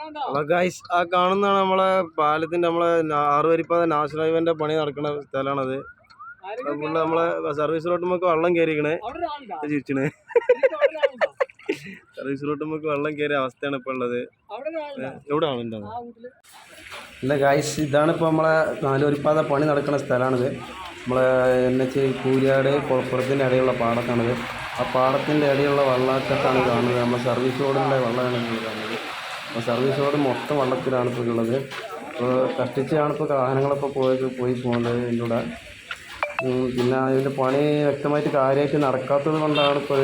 Hello guys, ആ കാണുന്നതാണ് നമ്മളെ പാലത്തിന്റെ നമ്മളെ 6 വരിപ്പാത നാഷണൽ ഹൈവേന്റെ പണി നടക്കുന്ന സ്ഥലമാണത്. ഫുള്ള് നമ്മളെ സർവീസ് റോട്ടുമ്മക്ക് വെള്ളം കയറിക്കണേ, ചിരിച്ചണേ. സർവീസ് റോട്ടുമ്മക്ക് വെള്ളം കയറിയ അവസ്ഥയാണ് ഇപ്പോൾ ഉള്ളത്. എവിടെ ആളുണ്ടോ? ഇല്ല ഗൈസ്, ഇതാണ് ഇപ്പോൾ നമ്മളെ 4 വരിപ്പാത പണി നടക്കുന്ന സ്ഥലമാണിത്. നമ്മളെ NH കൂരിയാട് കുളപ്പുറത്തിൻ്റെ ഇടയിലുള്ള പാടത്താണിത്. ആ പാടത്തിൻ്റെ ഇടയിലുള്ള വെള്ളക്കെട്ടാണ് കാണുന്നത്. നമ്മൾ സർവീസ് റോഡിൻ്റെ വെള്ളമാണ് കാണുന്നത്. അപ്പോൾ സർവീസ് റോഡ് മൊത്തം വെള്ളത്തിലാണ് ഇപ്പോൾ ഉള്ളത്. അപ്പോൾ കഷ്ടിച്ചാണ് ഇപ്പോൾ വാഹനങ്ങളിപ്പോൾ പോയി പോകുന്നത് ഇതിലൂടെ. പിന്നെ അതിൻ്റെ പണി വ്യക്തമായിട്ട് കാര്യമായിട്ട് നടക്കാത്തത് കൊണ്ടാണ് ഇപ്പോൾ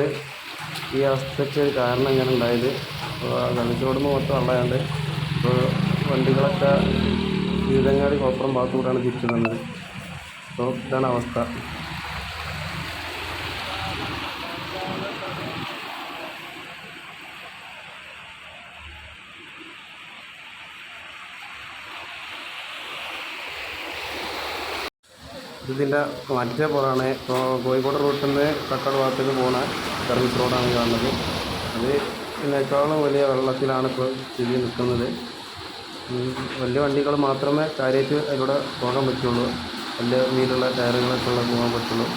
ഈ അവസ്ഥയ്ക്ക് കാരണം ഇങ്ങനെ ഉണ്ടായത്. അപ്പോൾ സർവീസ് റോഡിൽ നിന്ന് മൊത്തം വെള്ളമായത്. ഇപ്പോൾ വണ്ടികളൊക്കെ ജീവിതങ്ങാടി കുളപ്പുറം ഭാഗത്തുകൂടെയാണ് തിരിച്ചു വന്നത്. അപ്പോൾ ഇതാണ് അവസ്ഥ. ഇതിൻ്റെ മറ്റേ പുറമാണ്. ഇപ്പോൾ കോഴിക്കോട് റൂട്ടിൽ നിന്ന് കക്കാട് ഭാഗത്തേക്ക് പോകുന്ന സർവീസ് റോഡാണ് കാണുന്നത്. അത് ഇതിനേക്കാളും വലിയ വെള്ളത്തിലാണ് ഇപ്പോൾ സ്ഥിതി നിൽക്കുന്നത്. വലിയ വണ്ടികൾ മാത്രമേ കാര്യമായിട്ട് അതിലൂടെ പോകാൻ പറ്റുള്ളൂ. വലിയ വീലുള്ള ടയറുകളൊക്കെ പോകാൻ പറ്റുള്ളൂ.